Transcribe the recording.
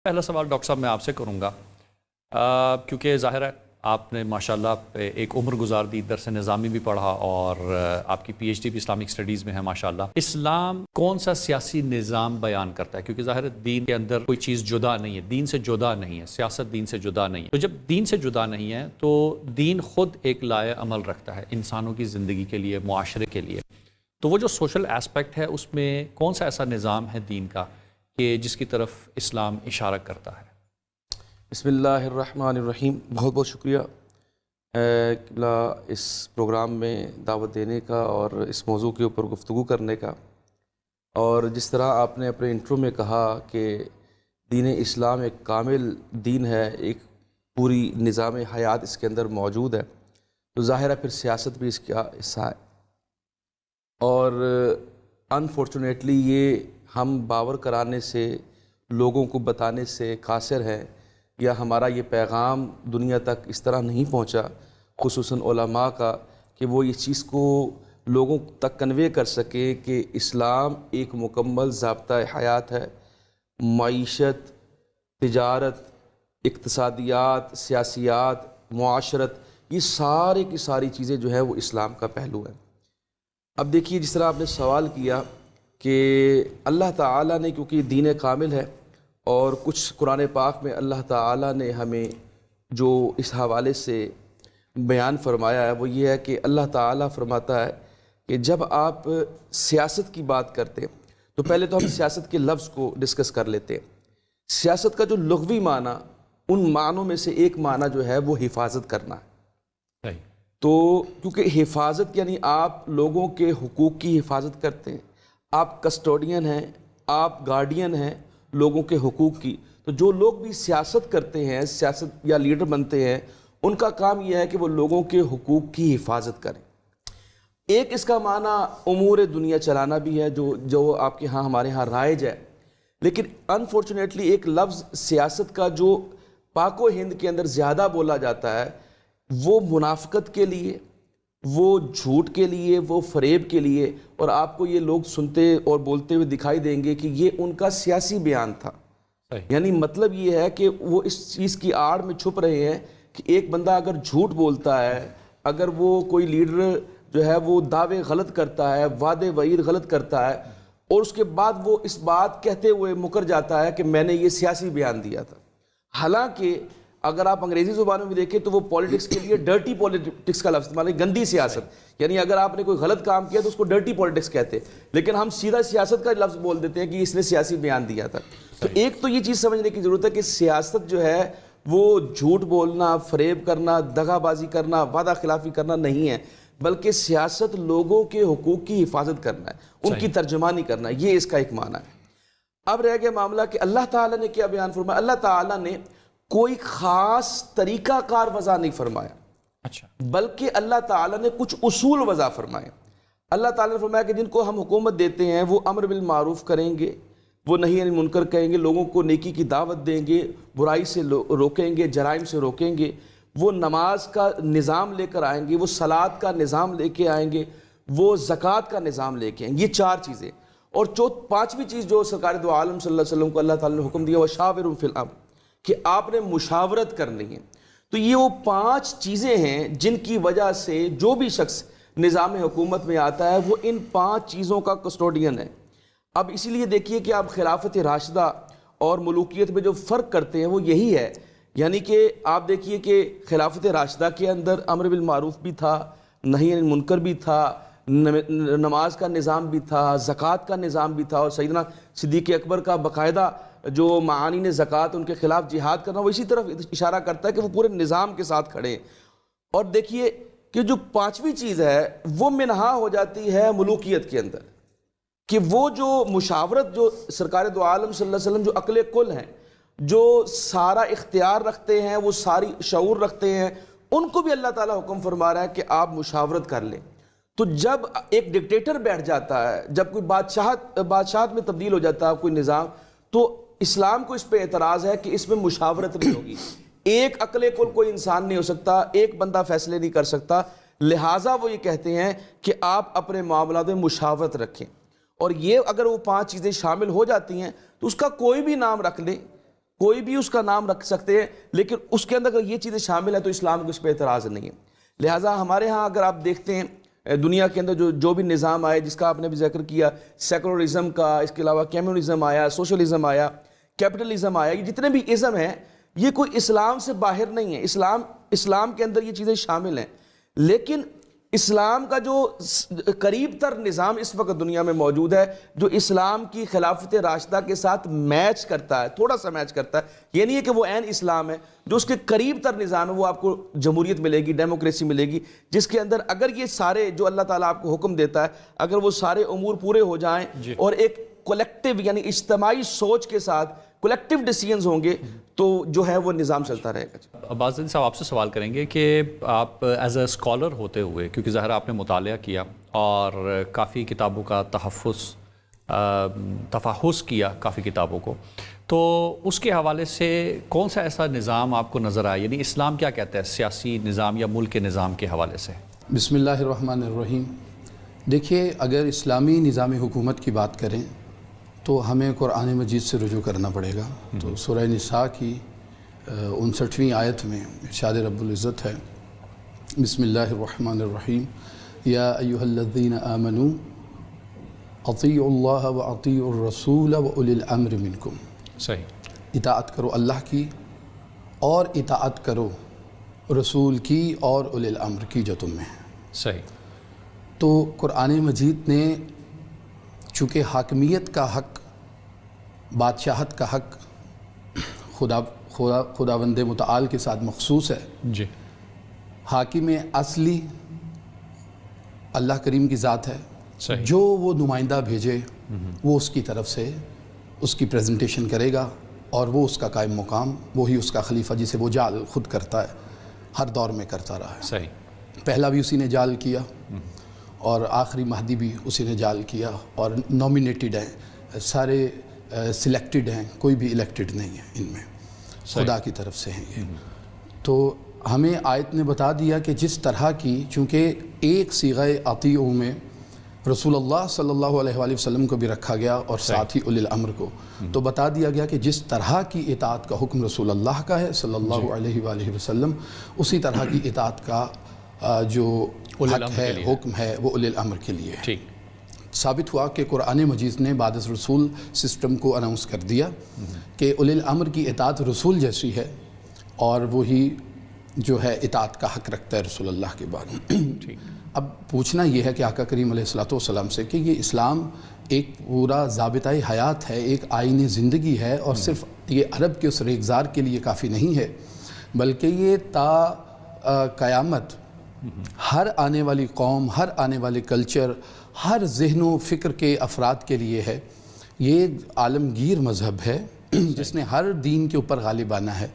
پہلا سوال ڈاکٹر صاحب میں آپ سے کروں گا کیونکہ ظاہر ہے آپ نے ماشاءاللہ ایک عمر گزار دی، درس نظامی بھی پڑھا اور آپ کی پی ایچ ڈی بھی اسلامک اسٹڈیز میں ہے ماشاءاللہ۔ اسلام کون سا سیاسی نظام بیان کرتا ہے؟ کیونکہ ظاہر ہے دین کے اندر کوئی چیز جدا نہیں ہے، دین سے جدا نہیں ہے، سیاست دین سے جدا نہیں ہے۔ تو جب دین سے جدا نہیں ہے تو دین خود ایک لائحہ عمل رکھتا ہے انسانوں کی زندگی کے لیے، معاشرے کے لیے۔ تو وہ جو سوشل اسپیکٹ ہے اس میں کون سا ایسا نظام ہے دین کا کہ جس کی طرف اسلام اشارہ کرتا ہے؟ بسم اللہ الرحمن الرحیم۔ بہت بہت شکریہ قبلہ اس پروگرام میں دعوت دینے کا اور اس موضوع کے اوپر گفتگو کرنے کا۔ اور جس طرح آپ نے اپنے انٹرو میں کہا کہ دین اسلام ایک کامل دین ہے، ایک پوری نظام حیات اس کے اندر موجود ہے، تو ظاہر ہے پھر سیاست بھی اس کا حصہ ہے۔ اور انفارچونیٹلی یہ ہم باور کرانے سے، لوگوں کو بتانے سے قاصر ہیں، یا ہمارا یہ پیغام دنیا تک اس طرح نہیں پہنچا، خصوصاً علماء کا، کہ وہ اس چیز کو لوگوں تک کنوے کر سکے کہ اسلام ایک مکمل ضابطۂ حیات ہے۔ معیشت، تجارت، اقتصادیات، سیاسیات، معاشرت، یہ سارے کی ساری چیزیں جو ہے وہ اسلام کا پہلو ہے۔ اب دیکھیے جس طرح آپ نے سوال کیا کہ اللہ تعالیٰ نے، کیونکہ دین کامل ہے، اور کچھ قرآن پاک میں اللہ تعالیٰ نے ہمیں جو اس حوالے سے بیان فرمایا ہے وہ یہ ہے کہ اللہ تعالیٰ فرماتا ہے کہ جب آپ سیاست کی بات کرتے ہیں تو پہلے تو ہم سیاست کے لفظ کو ڈسکس کر لیتے ہیں۔ سیاست کا جو لغوی معنی، ان معنوں میں سے ایک معنی جو ہے وہ حفاظت کرنا ہے۔ تو کیونکہ حفاظت یعنی آپ لوگوں کے حقوق کی حفاظت کرتے ہیں، آپ کسٹوڈین ہیں، آپ گارڈین ہیں لوگوں کے حقوق کی۔ تو جو لوگ بھی سیاست کرتے ہیں، سیاست یا لیڈر بنتے ہیں، ان کا کام یہ ہے کہ وہ لوگوں کے حقوق کی حفاظت کریں۔ ایک اس کا معنی امور دنیا چلانا بھی ہے جو آپ کے ہاں ہمارے ہاں رائج ہے، لیکن انفارچونیٹلی ایک لفظ سیاست کا جو پاک و ہند کے اندر زیادہ بولا جاتا ہے، وہ منافقت کے لیے، وہ جھوٹ کے لیے، وہ فریب کے لیے، اور آپ کو یہ لوگ سنتے اور بولتے ہوئے دکھائی دیں گے کہ یہ ان کا سیاسی بیان تھا۔ یعنی مطلب یہ ہے کہ وہ اس چیز کی آڑ میں چھپ رہے ہیں کہ ایک بندہ اگر جھوٹ بولتا ہے، اگر وہ کوئی لیڈر جو ہے وہ دعوے غلط کرتا ہے، وعدے وعید غلط کرتا ہے، اور اس کے بعد وہ اس بات کہتے ہوئے مکر جاتا ہے کہ میں نے یہ سیاسی بیان دیا تھا، حالانکہ اگر آپ انگریزی زبان میں بھی دیکھیں تو وہ پولیٹکس کے لیے ڈرٹی پولیٹکس کا لفظ استعمال ہے، گندی سیاست۔ یعنی اگر آپ نے کوئی غلط کام کیا تو اس کو ڈرٹی پولیٹکس کہتے ہیں، لیکن ہم سیدھا سیاست کا لفظ بول دیتے ہیں کہ اس نے سیاسی بیان دیا تھا۔ تو ایک تو یہ چیز سمجھنے کی ضرورت ہے کہ سیاست جو ہے وہ جھوٹ بولنا، فریب کرنا، دغا بازی کرنا، وعدہ خلافی کرنا نہیں ہے، بلکہ سیاست لوگوں کے حقوق کی حفاظت کرنا ہے، ان کی ترجمانی کرنا ہے، یہ اس کا ایک معنی ہے۔ اب رہ گیا معاملہ کہ اللہ تعالیٰ نے کیا بیان فرمایا۔ اللہ تعالیٰ نے کوئی خاص طریقہ کار وضع نہیں فرمایا، بلکہ اللہ تعالیٰ نے کچھ اصول وضع فرمائے۔ اللہ تعالیٰ نے فرمایا کہ جن کو ہم حکومت دیتے ہیں وہ امر بالمعروف کریں گے، وہ نہی عن منکر کہیں گے، لوگوں کو نیکی کی دعوت دیں گے، برائی سے روکیں گے، جرائم سے روکیں گے، وہ نماز کا نظام لے کر آئیں گے، وہ صلاۃ کا نظام لے کے آئیں گے، وہ زکوٰۃ کا نظام لے کے آئیں گے۔ یہ چار چیزیں، اور پانچویں چیز جو سرکار دو عالم صلی اللہ علیہ وسلم کو اللہ تعالیٰ نے حکم دیا وہ شاورہم فی الامر، کہ آپ نے مشاورت کرنی ہے۔ تو یہ وہ پانچ چیزیں ہیں جن کی وجہ سے جو بھی شخص نظام حکومت میں آتا ہے وہ ان پانچ چیزوں کا کسٹوڈین ہے۔ اب اسی لیے دیکھیے کہ آپ خلافت راشدہ اور ملوکیت میں جو فرق کرتے ہیں وہ یہی ہے، یعنی کہ آپ دیکھیے کہ خلافت راشدہ کے اندر امر بالمعروف بھی تھا، نہی عن منکر بھی تھا، نماز کا نظام بھی تھا، زکوٰۃ کا نظام بھی تھا، اور سیدنا صدیق اکبر کا باقاعدہ جو معانی زکوٰۃ ان کے خلاف جہاد کرنا، وہ اسی طرف اشارہ کرتا ہے کہ وہ پورے نظام کے ساتھ کھڑے ہیں۔ اور دیکھیے کہ جو پانچویں چیز ہے وہ منہا ہو جاتی ہے ملوکیت کے اندر، کہ وہ جو مشاورت، جو سرکار دو عالم صلی اللہ علیہ وسلم جو عقل کل ہیں، جو سارا اختیار رکھتے ہیں، وہ ساری شعور رکھتے ہیں، ان کو بھی اللہ تعالیٰ حکم فرما رہا ہے کہ آپ مشاورت کر لیں۔ تو جب ایک ڈکٹیٹر بیٹھ جاتا ہے، جب کوئی بادشاہت میں تبدیل ہو جاتا ہے کوئی نظام، تو اسلام کو اس پہ اعتراض ہے کہ اس میں مشاورت نہیں ہوگی، ایک عقل کل کوئی انسان نہیں ہو سکتا، ایک بندہ فیصلے نہیں کر سکتا، لہٰذا وہ یہ کہتے ہیں کہ آپ اپنے معاملات میں مشاورت رکھیں۔ اور یہ اگر وہ پانچ چیزیں شامل ہو جاتی ہیں تو اس کا کوئی بھی نام رکھ لیں، کوئی بھی اس کا نام رکھ سکتے ہیں، لیکن اس کے اندر اگر یہ چیزیں شامل ہیں تو اسلام کو اس پہ اعتراض نہیں ہے۔ لہٰذا ہمارے ہاں اگر آپ دیکھتے ہیں دنیا کے اندر جو بھی نظام آئے، جس کا آپ نے بھی ذکر کیا، سیکولرزم کا، اس کے علاوہ کمیونزم آیا، سوشلزم آیا، کیپٹلزم آیا، یہ جتنے بھی ازم ہیں یہ کوئی اسلام سے باہر نہیں ہے، اسلام کے اندر یہ چیزیں شامل ہیں، لیکن اسلام کا جو قریب تر نظام اس وقت دنیا میں موجود ہے جو اسلام کی خلافت راشدہ کے ساتھ میچ کرتا ہے، تھوڑا سا میچ کرتا ہے، یہ نہیں ہے کہ وہ عین اسلام ہے، جو اس کے قریب تر نظام ہے وہ آپ کو جمہوریت ملے گی، ڈیموکریسی ملے گی، جس کے اندر اگر یہ سارے جو اللہ تعالیٰ آپ کو حکم دیتا ہے اگر وہ سارے امور پورے ہو جائیں اور ایک کولیکٹیو یعنی اجتماعی سوچ کے ساتھ کولیکٹیو ڈیسیژنز ہوں گے تو جو ہے وہ نظام چلتا رہے گا۔ عباس زیدی صاحب آپ سے سوال کریں گے کہ آپ ایز اے اسکالر ہوتے ہوئے، کیونکہ ظاہر آپ نے مطالعہ کیا اور کافی کتابوں کا تفحص کیا کافی کتابوں کو، تو اس کے حوالے سے کون سا ایسا نظام آپ کو نظر آیا، یعنی اسلام کیا کہتا ہے سیاسی نظام یا ملک کے نظام کے حوالے سے؟ بسم اللہ الرحمن الرحیم۔ دیکھیے، اگر اسلامی نظام حکومت کی بات کریں تو ہمیں قرآن مجید سے رجوع کرنا پڑے گا۔ تو سورہ نساء کی 59ویں آیت میں ارشاد رب العزت ہے، بسم اللہ الرحمن الرحیم، یا ایہا الذین آمنوا اطیعوا اللہ واطیعوا الرسول واولی الامر منکم۔ صحیح، اطاعت کرو اللہ کی اور اطاعت کرو رسول کی اور اولی الامر کی جو تم میں ہے۔ صحیح۔ تو قرآن مجید نے چونکہ حاکمیت کا حق، بادشاہت کا حق خداوند متعال کے ساتھ مخصوص ہے، جی، حاکم اصلی اللہ کریم کی ذات ہے، صحیح، جو وہ نمائندہ بھیجے وہ اس کی طرف سے اس کی پریزنٹیشن کرے گا اور وہ اس کا قائم مقام، وہی اس کا خلیفہ، جسے وہ جال خود کرتا ہے، ہر دور میں کرتا رہا ہے۔ صحیح، پہلا بھی اسی نے جال کیا اور آخری مہدی بھی اسی نے جال کیا، اور نومینیٹڈ ہیں، سارے سلیکٹڈ ہیں، کوئی بھی الیکٹڈ نہیں ہے ان میں، خدا کی طرف سے ہیں یہ۔ تو ہمیں آیت نے بتا دیا کہ جس طرح کی، چونکہ ایک صیغہ اطیعوا میں رسول اللہ صلی اللہ علیہ وآلہ وسلم کو بھی رکھا گیا اور ساتھ ہی اولی الامر کو، تو بتا دیا گیا کہ جس طرح کی اطاعت کا حکم رسول اللہ کا ہے صلی اللہ علیہ وآلہ وسلم، اسی طرح کی اطاعت کا جو حق ہے، حکم ہے، وہ اولی الامر کے لیے ہے۔ ٹھیک، ثابت ہوا کہ قرآن مجید نے بعد از رسول سسٹم کو اناؤنس کر دیا کہ اولی الامر کی اطاعت رسول جیسی ہے، اور وہی جو ہے اطاعت کا حق رکھتا ہے رسول اللہ کے بعد۔ ٹھیک، اب پوچھنا یہ ہے کہ آقا کریم علیہ الصلوۃ سے کہ یہ اسلام ایک پورا ضابطۂ حیات ہے، ایک آئین زندگی ہے، اور صرف یہ عرب کے اس ریگزار کے لیے کافی نہیں ہے، بلکہ یہ تا قیامت ہر آنے والی قوم، ہر آنے والے کلچر، ہر ذہن و فکر کے افراد کے لیے ہے۔ یہ عالمگیر مذہب ہے جس نے ہر دین کے اوپر غالب آنا ہے۔